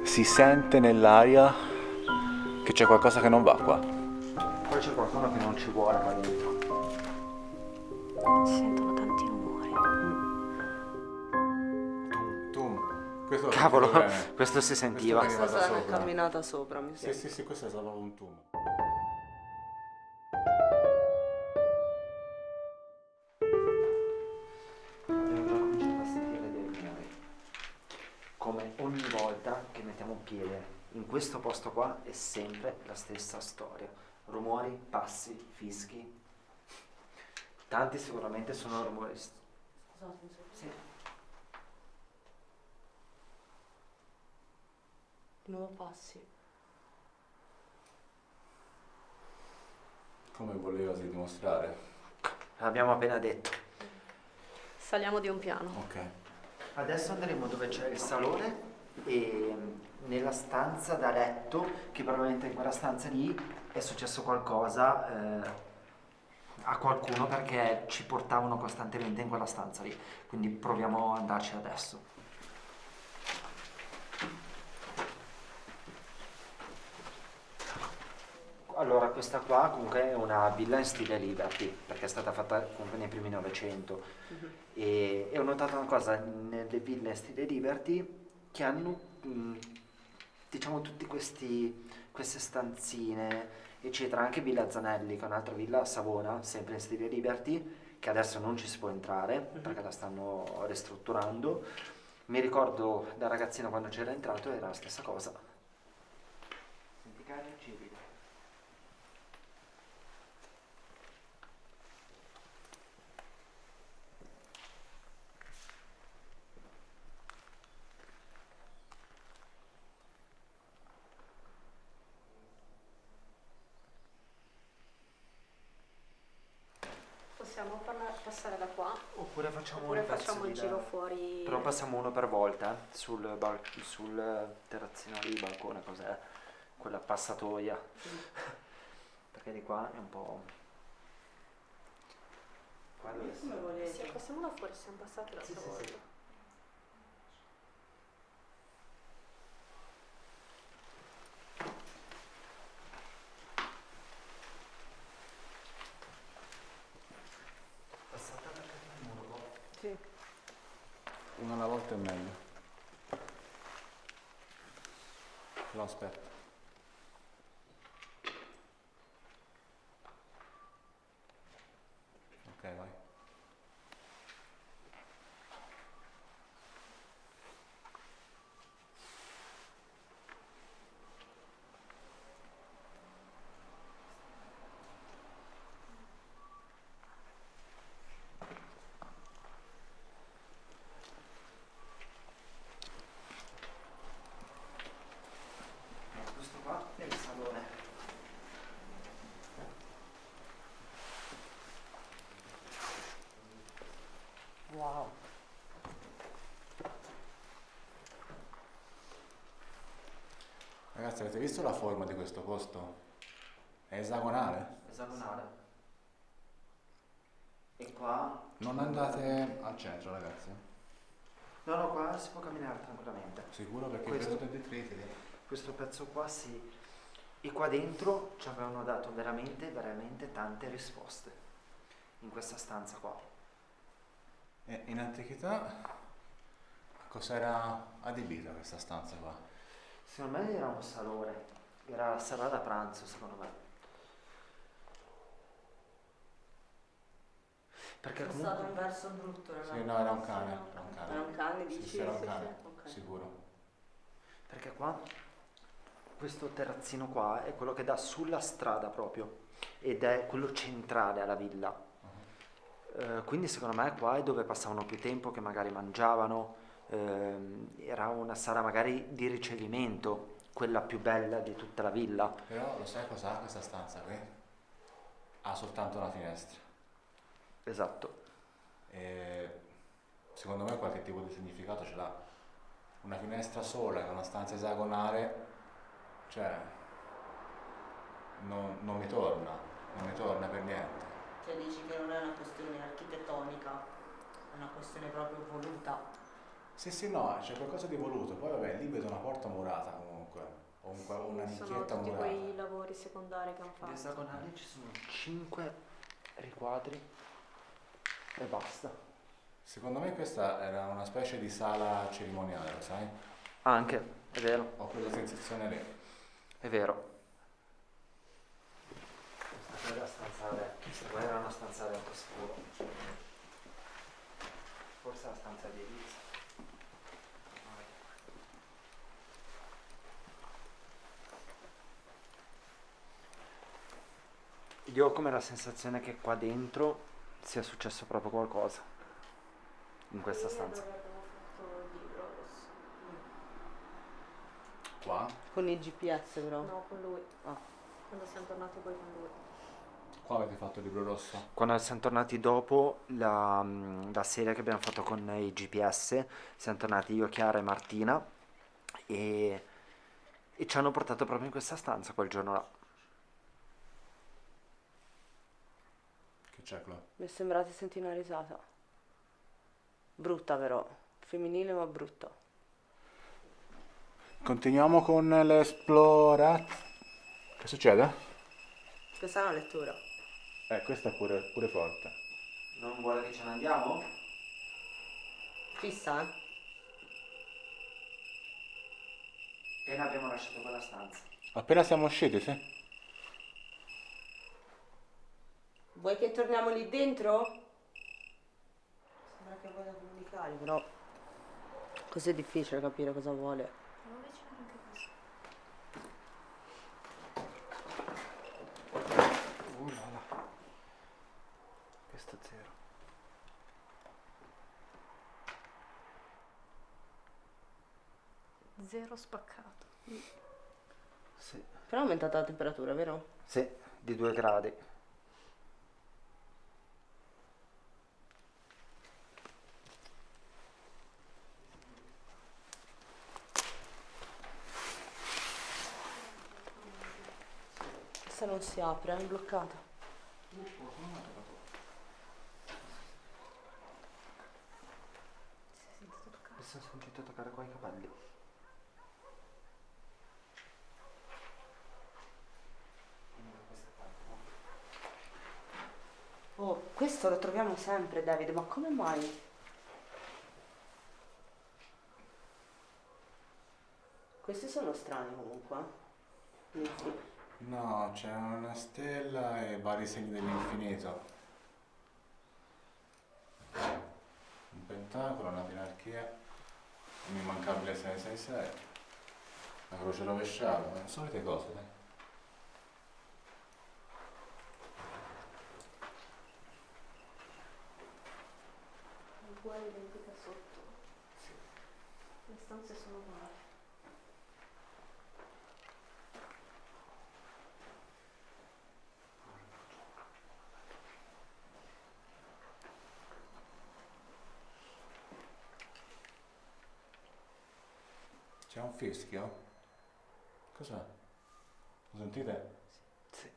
Si sente nell'aria che c'è qualcosa che non va qua. Poi c'è qualcuno che non ci vuole qua dentro. Si sentono tanti rumori. Questo l'ho Cavolo, sentito bene. questo si sentiva. Questo veniva da Questa è sopra. camminata sopra, mi Sì, sembra. sì, sì, questo è stato proprio un tumo. Abbiamo già cominciato a sentire dei rumori. Come ogni volta che mettiamo un piede in questo posto qua è sempre la stessa storia. Rumori, passi, fischi. Tanti sicuramente sono rumori. Scusate, mi sono Sì. di nuovo passi. Come volevasi dimostrare? L'abbiamo appena detto. Saliamo di un piano. Ok. Adesso andremo dove c'è il salone e nella stanza da letto, che probabilmente in quella stanza lì è successo qualcosa a qualcuno perché ci portavano costantemente in quella stanza lì. Quindi proviamo ad andarci adesso. Allora, questa qua comunque è una villa in stile Liberty, perché è stata fatta comunque nei primi Novecento. E ho notato una cosa nelle ville in stile Liberty che hanno, diciamo, tutti queste stanzine, eccetera. Anche Villa Zanelli, che è un'altra villa a Savona, sempre in stile Liberty, che adesso non ci si può entrare perché la stanno ristrutturando. Mi ricordo da ragazzino quando c'era entrato era la stessa cosa. Senti cari, ci vedi. Possiamo passare da qua? Oppure facciamo Oppure un pezzo facciamo il di giro là. fuori? Però passiamo uno per volta sul terrazzino lì, balcone, cos'è? Quella passatoia. Perché di qua è un po'. Qua dove Come volete? Sì, passiamo da fuori, siamo passati l'altra volta. Passata perché il muro qua. Sì. Una alla volta è meglio. Lo aspetto. Ok, vai. Questo qua è il salone. Wow. Ragazzi, avete visto la forma di questo posto? È esagonale. Esagonale. E qua. Non andate al centro, ragazzi. No, no, qua si può camminare tranquillamente. Sicuro perché Questo. vedo detriti lì. Questo pezzo qua sì. E qua dentro ci avevano dato veramente, veramente tante risposte. In questa stanza qua. E in antichità a cos'era adibita questa stanza qua? Secondo me era un salone. Era sala da pranzo, secondo me. Perché È stato un comunque. verso brutto, non Sì, no, era un cane. Era un cane. Era un cane, Sì, dici? sì, era un Sì, cane. sì, ok. Sicuro. Perché qua questo terrazzino qua è quello che dà sulla strada proprio ed è quello centrale alla villa. Quindi secondo me qua è dove passavano più tempo, che magari mangiavano, era una sala magari di ricevimento, quella più bella di tutta la villa. Però lo sai cos'ha questa stanza qui? Ha soltanto una finestra. Esatto. E secondo me qualche tipo di significato ce l'ha. Una finestra sola in una stanza esagonale, cioè non mi torna per niente. Cioè dici che non è una questione architettonica, è una questione proprio voluta. Sì, sì, no, c'è qualcosa di voluto. Poi vabbè, lì vedo una porta murata comunque. O una Sì, sono nicchietta tutti murata. quei lavori secondari che hanno Gli fatto. esagonali ci sono 5 riquadri e basta. Secondo me questa era una specie di sala cerimoniale, lo sai? Anche, è vero, Ho quella sensazione lì. è vero. Questa era la stanza da letto, questa qua era una stanza da letto sicuro. Forse la stanza di Elisa. Io ho come la sensazione che qua dentro sia successo proprio qualcosa. In questa stanza. Dove abbiamo fatto il libro adesso. Qua? Con il GPS però. No, con lui. Ah. Quando siamo tornati poi con lui. Qua avete fatto il libro rosso? Quando siamo tornati dopo la serie che abbiamo fatto con i GPS, siamo tornati io, Chiara e Martina e ci hanno portato proprio in questa stanza quel giorno là. Che c'è, Clo? Mi è sembrata di sentire una risata. Brutta però. Femminile ma brutta. Continuiamo con l'esplorazione. Che succede? Questa è una lettura. Questa è pure forte. Non vuole che ce ne andiamo? Fissa, eh? Appena abbiamo lasciato quella stanza. Appena siamo usciti, sì? Vuoi che torniamo lì dentro? Sembra che voglia comunicare, però così è difficile capire cosa vuole. Proviamo a avvicinare anche questo. Là. Questo zero. Zero spaccato. Sì. Però è aumentata la temperatura, vero? Sì, di 2 gradi. Questa non si apre, è bloccata. Mi sono sentito toccare qua i capelli. Oh, questo lo troviamo sempre, Davide, ma come mai? Questi sono strani comunque. Infi- No, c'è una stella e vari segni dell'infinito. Un pentacolo, una pinarchia, un immancabile 666, la croce rovesciata, le solite cose, dai. Uguale identica sotto. Le stanze sono uguali. C'è un fischio? Cos'è? Lo sentite? Sì.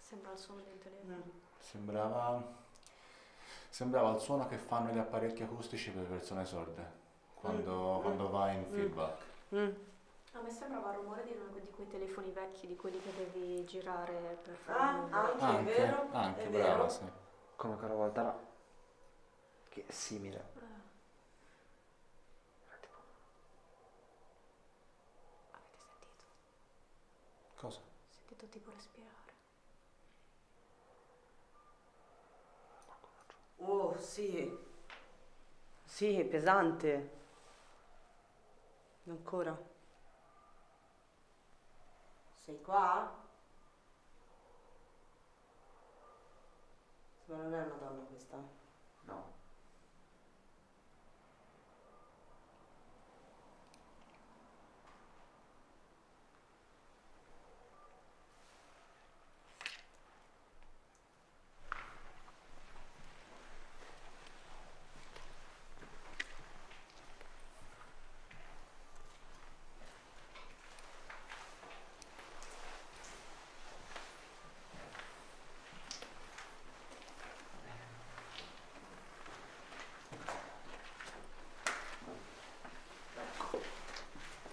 Sembra il suono di un telefono. Sembrava il suono che fanno gli apparecchi acustici per persone sorde quando vai in feedback. A me sembrava il rumore di uno di quei telefoni vecchi, di quelli che devi girare per fare Ah, il numero. anche, è vero? Anche, è brava, vero. sì. Come quella volta là. Che è simile. Era tipo- Avete sentito? Cosa? Sentito tipo respirare. Oh, sì. Sì, è pesante. Ancora. Sei qua? Ma non è una donna questa. No.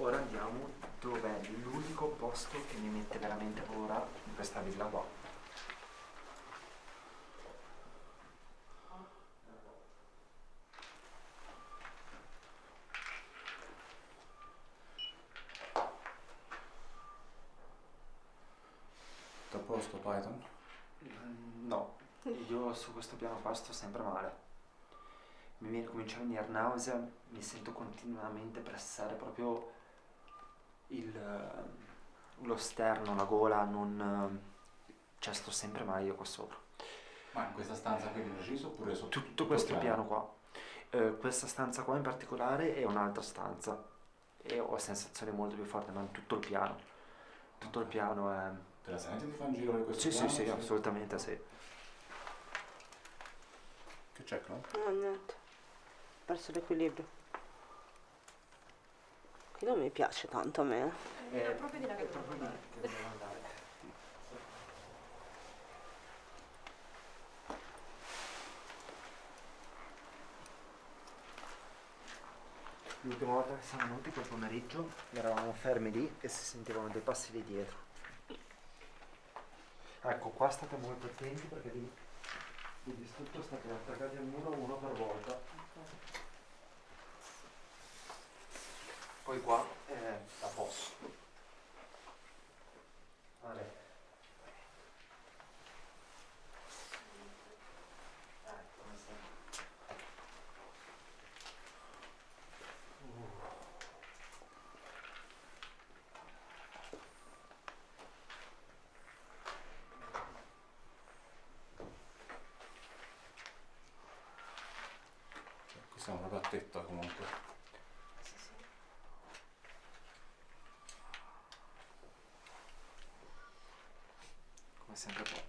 ora andiamo dove è l'unico posto che mi mette veramente paura in questa villa qua. Tutto a posto, Python? No, io su questo piano qua sto sempre male. Comincia a venire nausea, mi sento continuamente pressare proprio lo sterno, la gola, cioè sto sempre male io qua sopra. Ma in questa stanza qui di preciso oppure su Tutto questo piano qua. Questa stanza qua in particolare è un'altra stanza e ho sensazioni molto più forti, ma in tutto il piano. Tutto il piano è... Te la senti di fare un giro di questo Sì, piano? sì, assolutamente sì. Che c'è, Clo? No, niente. Ho perso l'equilibrio. Qui non mi piace tanto a me. È proprio di là che È proprio dobbiamo lì andare. che dobbiamo andare. L'ultima volta che siamo venuti quel pomeriggio eravamo fermi lì e si sentivano dei passi di dietro. Ecco, qua state molto attenti perché di distrutto state attaccati al muro uno per volta. Poi qua è a posto. Vale. Come stai? Qui siamo proprio a tetto comunque. Sì, sì. Come sempre qua.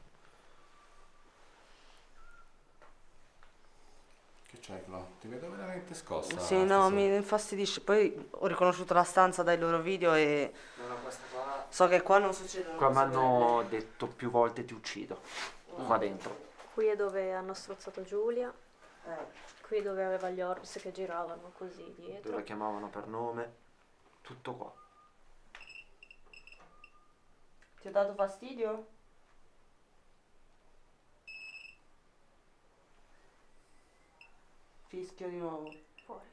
Che c'hai, Clo? Ti vedo veramente scossa. Sì, no, stasera. mi infastidisce. Poi ho riconosciuto la stanza dai loro video e No, questa qua. so che qua non succedono Qua mi cose hanno detto più volte ti uccido. Qua dentro. Qui è dove hanno strozzato Giulia, belle. qui dove aveva gli orbs che giravano così Dove dietro. la chiamavano per nome. Tutto qua. Ti ho dato fastidio? Fischio di nuovo. Fuori,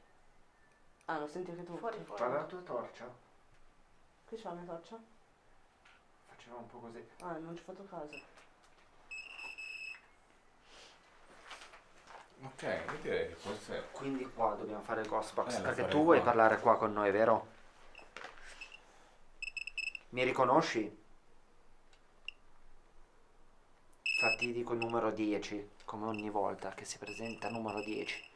Ah, lo senti anche tu? fuori, Ok. fuori. Guarda la tua torcia. Qui c'è la mia torcia? Faceva un po' così. Ah, non ci ho fatto caso. Ok, io direi che forse... Quindi qua dobbiamo fare il ghost box. lo Perché farei tu vuoi qua. parlare qua con noi, vero? Mi riconosci? Infatti dico il numero 10, come ogni volta che si presenta numero 10.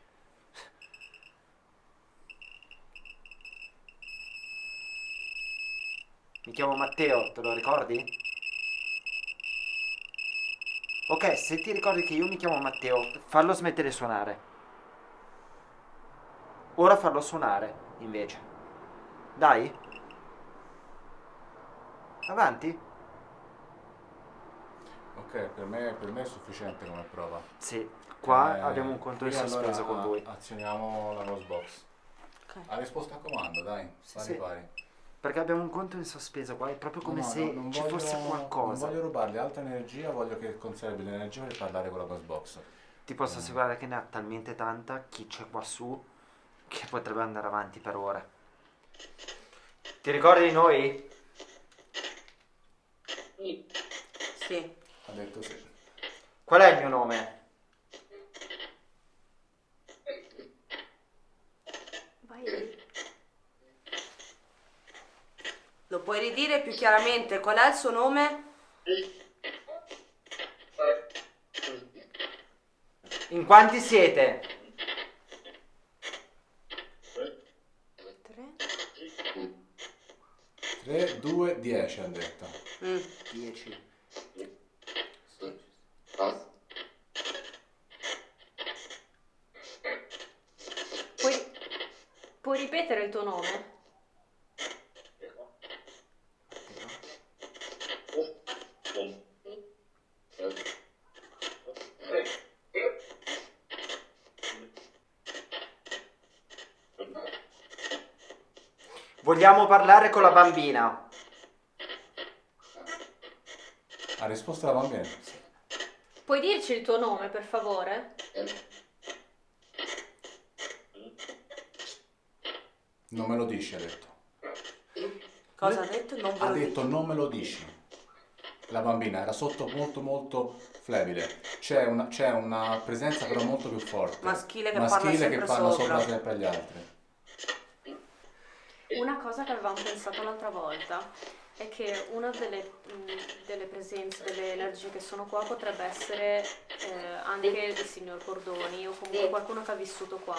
Mi chiamo Matteo, te lo ricordi? Ok, se ti ricordi che io mi chiamo Matteo, fallo smettere di suonare. Ora farlo suonare, invece. Dai. Avanti. Ok, per me è sufficiente come prova. Sì, qua abbiamo un conto qui di sospeso allora con voi. azioniamo la Ghost Box. Ok. Ha risposto a comando, dai, Sì, pari sì. pari. Perché abbiamo un conto in sospeso qua, è proprio come No, se non ci voglio- fosse qualcosa. Non voglio rubargli altra energia, voglio che conservi l'energia per parlare con la Ghost Box. Ti posso assicurare che ne ha talmente tanta chi c'è qua su che potrebbe andare avanti per ore. Ti ricordi di noi? Sì. Ha detto sì. Qual è il mio nome? Vai lì. Lo puoi ridire più chiaramente? Qual è il suo nome? In quanti siete? 3. 3, 2, 10 ha detto. 10. Puoi ripetere il tuo nome? Vogliamo parlare con la bambina. Ha risposto la bambina? Puoi dirci il tuo nome, per favore? Non me lo dici, ha detto. Cosa ha detto? Non ve Ha lo detto dico. non me lo dici. La bambina era sotto molto molto flebile. C'è una presenza però molto più forte. Maschile che Maschile parla che sempre parla sopra. sempre agli altri. Una cosa che avevamo pensato l'altra volta è che una delle presenze, delle energie che sono qua potrebbe essere anche il signor Bordoni o comunque qualcuno che ha vissuto qua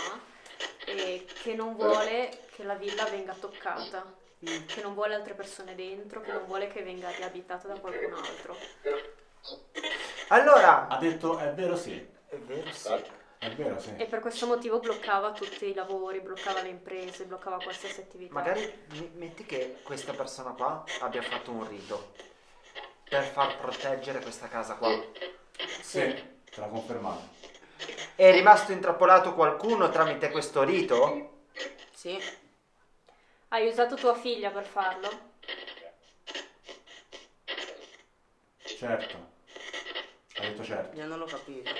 e che non vuole che la villa venga toccata, che non vuole altre persone dentro, che non vuole che venga riabitata da qualcun altro. Allora, Ha detto è vero sì. è vero, sì. È vero sì. E per questo motivo bloccava tutti i lavori, bloccava le imprese, bloccava qualsiasi attività. Magari metti che questa persona qua abbia fatto un rito per far proteggere questa casa qua. Sì, te l'ha confermato. È rimasto intrappolato qualcuno tramite questo rito? Sì. Hai usato tua figlia per farlo? Certo. Ha detto certo. Io non l'ho capito.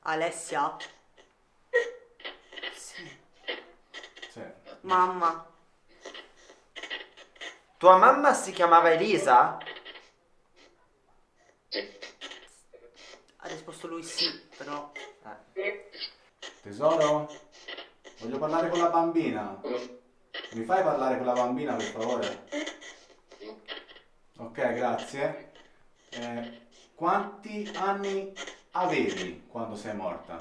Alessia? Sì. Sì. Mamma? Tua mamma si chiamava Elisa? Ha risposto lui sì, però... Tesoro? Voglio parlare con la bambina. Mi fai parlare con la bambina per favore? Ok, grazie. Quanti anni avevi quando sei morta?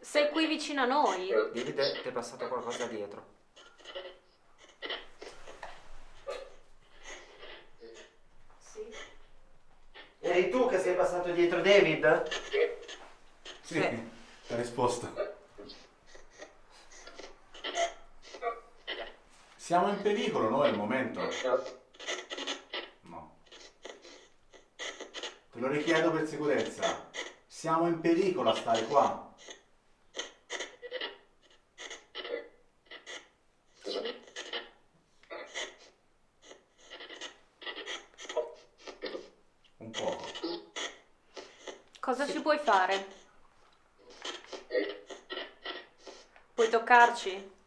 Sei qui vicino a noi? David, ti è passato qualcosa dietro. Sì. Eri tu che sei passato dietro David? Sì, ti ha risposto. Siamo in pericolo noi al momento? No. Te lo richiedo per sicurezza. Siamo in pericolo a stare qua? Un poco. Cosa ci puoi fare? Puoi toccarci?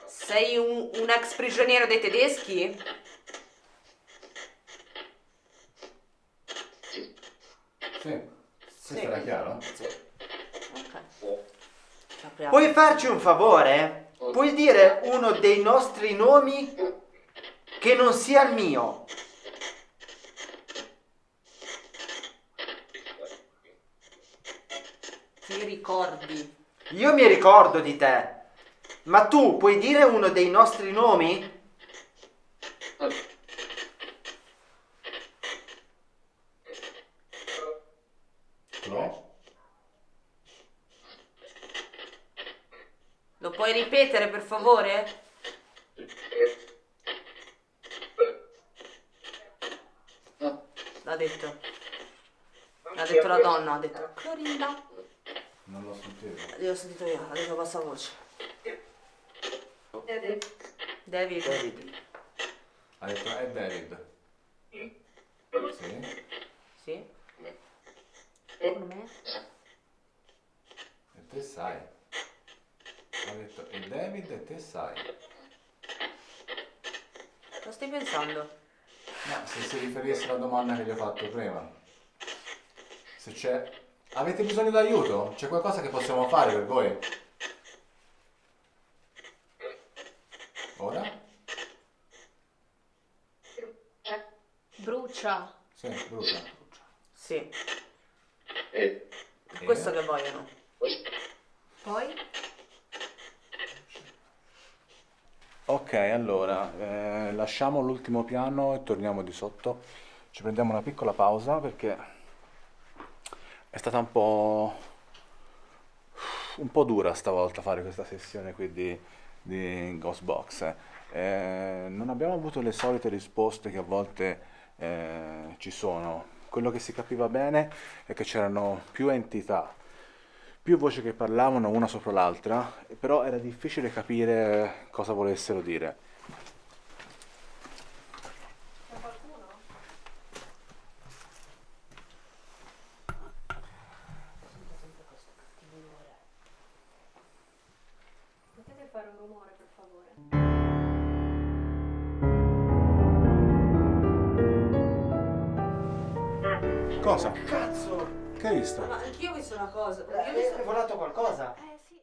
Sei un ex prigioniero dei tedeschi? Sì. Questo era chiaro? Ok. Apriamo. Puoi farci un favore? Puoi dire uno dei nostri nomi che non sia il mio? Ti ricordi? Io mi ricordo di te, ma tu puoi dire uno dei nostri nomi? No? Lo puoi ripetere per favore? L'ha detto. L'ha detto la donna, ha detto Clorinda. Non l'ho sentito. L'ho sentito io, ha detto a bassa voce. David. David. Ha detto è David. Sì. Sì? Con me? E te sai. Ha detto è David e te sai. Cosa stai pensando? Ma se si riferisse alla domanda che gli ho fatto prima. Se c'è... Avete bisogno d'aiuto? C'è qualcosa che possiamo fare per voi? Ora? Brucia. Sì, brucia. Sì. E? Questo che vogliono. Poi? Ok, allora, lasciamo l'ultimo piano e torniamo di sotto. Ci prendiamo una piccola pausa perché è stata un po' dura stavolta fare questa sessione qui di Ghostbox. Non abbiamo avuto le solite risposte che a volte ci sono. Quello che si capiva bene è che c'erano più entità, più voci che parlavano una sopra l'altra, però era difficile capire cosa volessero dire. C'è qualcuno? Potete fare un rumore, per favore? Cosa? Cazzo! Che hai visto? Ma anch'io ho visto una cosa. Io ho visto... È volato qualcosa? Sì.